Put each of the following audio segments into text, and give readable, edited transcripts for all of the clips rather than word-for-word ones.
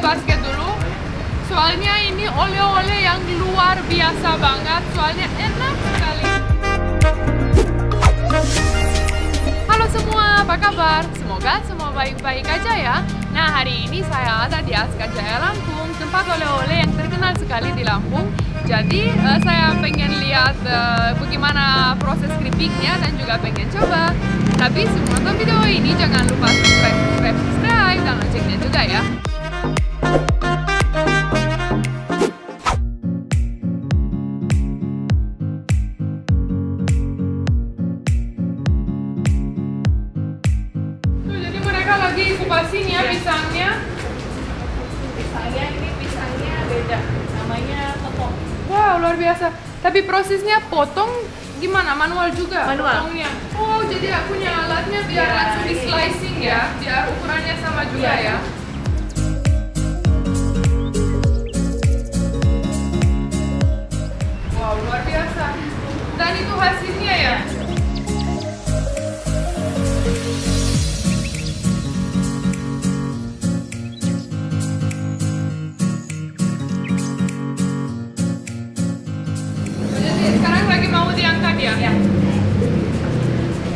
basket dulu. Soalnya ini oleh-oleh yang luar biasa banget. Soalnya enak sekali. Halo semua, apa kabar? Semoga semua baik-baik aja ya. Nah, hari ini saya ada di Askha Lampung, tempat oleh-oleh yang terkenal sekali di Lampung. Jadi saya pengen lihat bagaimana proses keripiknya dan juga pengen coba. Tapi sebelum nonton video ini jangan lupa subscribe dan loncengnya juga ya. Jadi mereka lagi kupasin ya pisangnya. Pisangnya ini pisangnya beda, namanya tepung. Wow, luar biasa. Tapi prosesnya potong gimana? Manual juga? Manual. Potongnya. Oh, jadi aku punya alatnya biar Ya, langsung di slicing ya, biar ukurannya sama juga ya. Wow, luar biasa. Dan itu hasilnya ya? Sekarang lagi mau diangkat ya? Ya.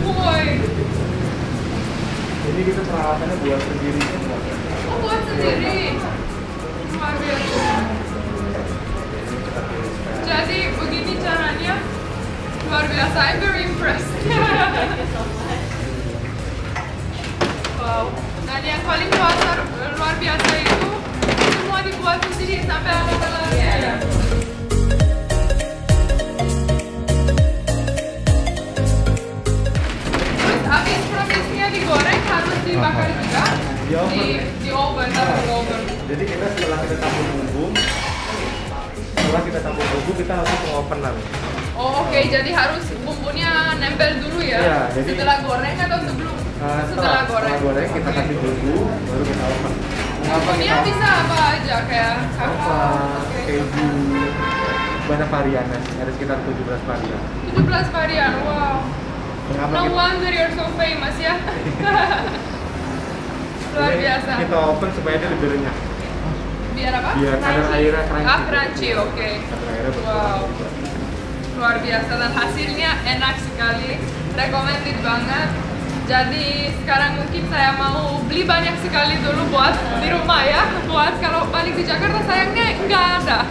Woi. Jadi kita peralatannya buat sendiri semua. Oh, buat sendiri. Luar biasa. Jadi begini caranya. Luar biasa. I'm very impressed. Wow. Dan yang paling luar biasa itu semua dibuat sendiri sampai ada gelasnya ya. Habis prosesnya digoreng harus dibakar juga di oven atau oven. Jadi kita setelah kita campur bumbu, kita langsung pengopenan. Oh oke, jadi harus bumbunya nempel dulu ya? Iya, jadi setelah goreng atau sebelum? Setelah goreng. Setelah goreng kita kasih bumbu, baru kita oven. Bumbunya bisa apa aja kayak kakao, keju, banyak varian, ada sekitar 17 varian. 17 varian, wow. No wonder you're so famous ya. Luar biasa. Kita open supaya dia lebih renyah. Biar apa? Biar kadar airnya crunchy. Ah, crunchy, oke. Kadar airnya Wow. Luar biasa dan hasilnya enak sekali. Recommended banget. Jadi sekarang mungkin saya mau beli banyak sekali dulu buat di rumah ya. Buat kalau balik di Jakarta sayangnya nggak ada.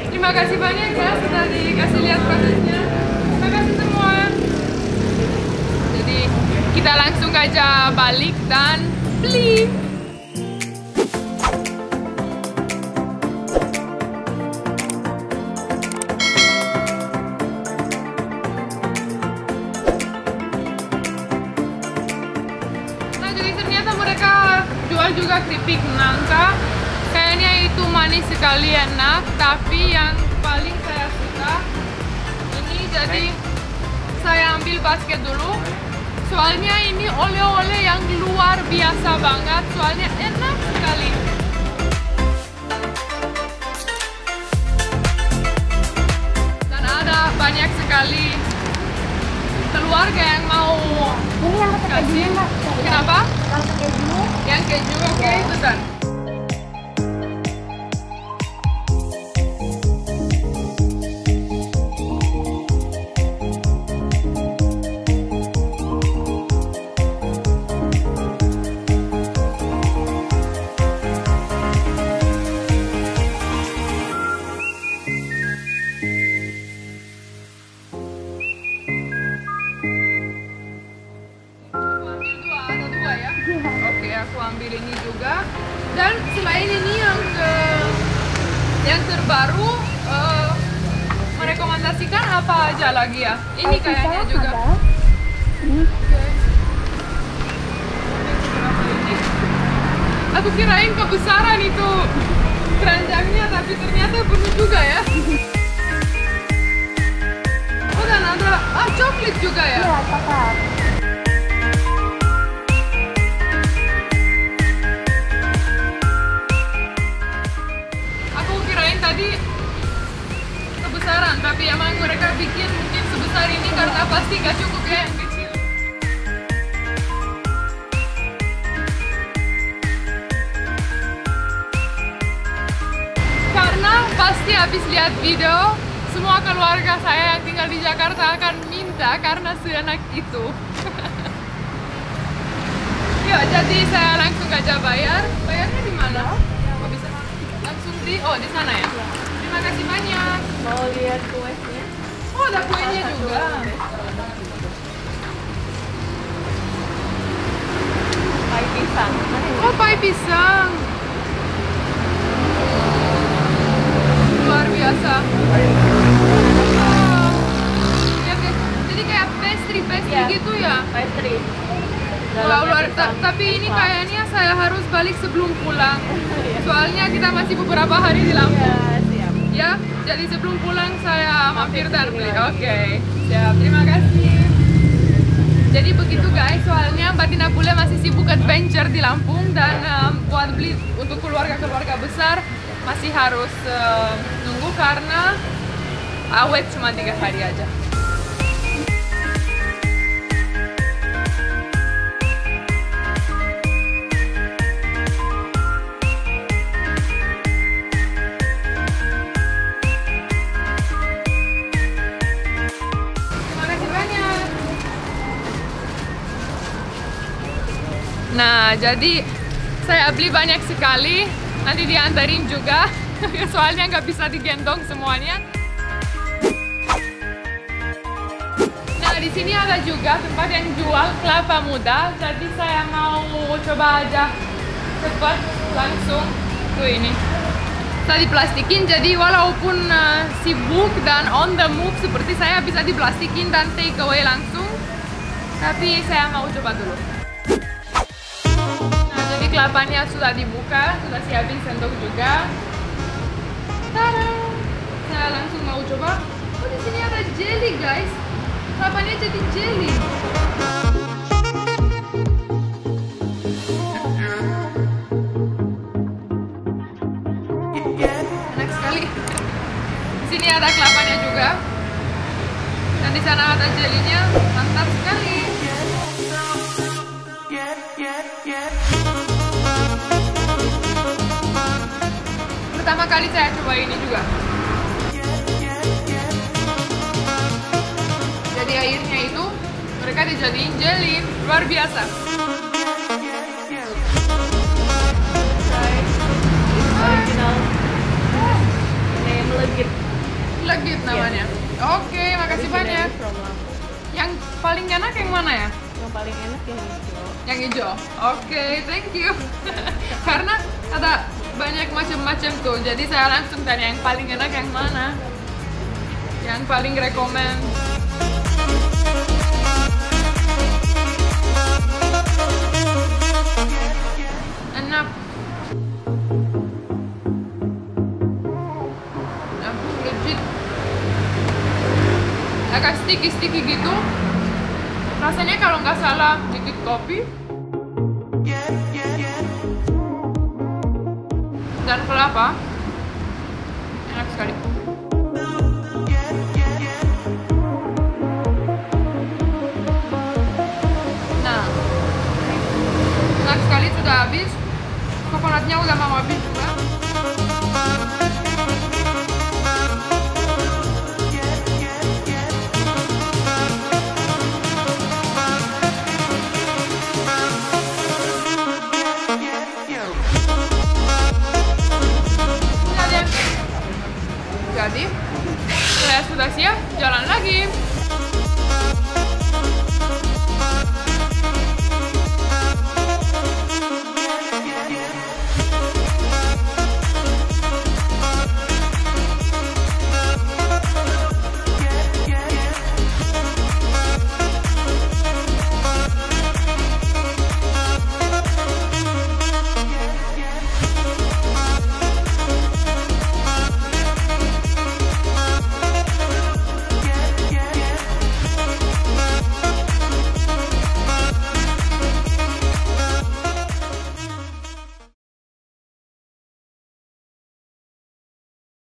Terima kasih banyak ya sudah dikasih lihat prosesnya. Terima kasih semua. Jadi kita langsung aja balik dan beli. Nah, jadi ternyata mereka jual juga keripik nangka. Kayaknya itu manis sekali, enak. Tapi yang paling saya suka ini, jadi saya ambil basket dulu. Soalnya ini oleh-oleh yang luar biasa banget. Soalnya enak sekali. Dan ada banyak sekali keluarga yang mau Ini yang kasih. Kenapa? Yang keju. Yang keju, oke, itu dan. Oke, aku ambil ini juga. Dan selain ini yang terbaru, merekomendasikan apa aja lagi ya? Ini kayaknya juga. Oke. Aku kirain kebesaran itu keranjangnya, tapi ternyata penuh juga ya. Oh, dan ada coklat juga ya? Iya, coklat. Tadi kebesaran, tapi emang mereka bikin mungkin sebesar ini karena pasti nggak cukup ya yang kecil. pasti habis lihat video, semua keluarga saya yang tinggal di Jakarta akan minta karena seenak itu. Yuk, jadi saya langsung aja bayar. Bayarnya di mana? Oh, bisa langsung di sana ya. Terima kasih banyak. Mau lihat kuenya? Oh, ada kuenya juga. Pai pisang. Oh, pai pisang. Luar biasa. Oh. Ya, jadi kayak pastry Ya. gitu ya? Pastry. Wow, tapi ini kayaknya saya harus balik sebelum pulang. Soalnya kita masih beberapa hari di Lampung. Ya, siap. Ya, jadi sebelum pulang saya mampir dan beli. Oke, siap. Terima kasih. Jadi begitu guys, soalnya Mbak Tina Bule masih sibuk adventure di Lampung dan buat beli untuk keluarga-keluarga besar masih harus nunggu karena awet cuma 3 hari aja. Nah, jadi saya beli banyak sekali, nanti diantarin juga, soalnya nggak bisa digendong semuanya. Nah, di sini ada juga tempat yang jual kelapa muda, jadi saya mau coba aja cepat langsung tuh ini. Saya diplastikin, jadi walaupun sibuk dan on the move seperti saya bisa diplastikin dan take away langsung, tapi saya mau coba dulu. Kelapanya sudah dibuka, sudah siapin sendok juga. Tada! Saya langsung mau coba. Oh, di sini ada jelly, guys. Kelapanya jadi jelly. Enak sekali. Di sini ada kelapanya juga. Dan di sana ada jelinya. Mantap sekali. Pertama kali saya coba ini juga. Jadi airnya itu mereka dijadiin jelly, luar biasa. Original name legit. Legit namanya. Oke, makasih banyak. Yang paling enak yang mana ya? Yang paling enak yang hijau. Yang hijau. Oke, thank you. Karena ada banyak macam-macam tuh, jadi saya langsung tanya yang paling enak yang mana, yang paling rekomend. Enak. Aku legit agak sticky gitu. Rasanya kalau nggak salah dikit kopi. Dan kelapa enak sekali. Nah, enak sekali, sudah habis. Coconutnya udah mau habis juga. Jadi, saya sudah siap jalan lagi.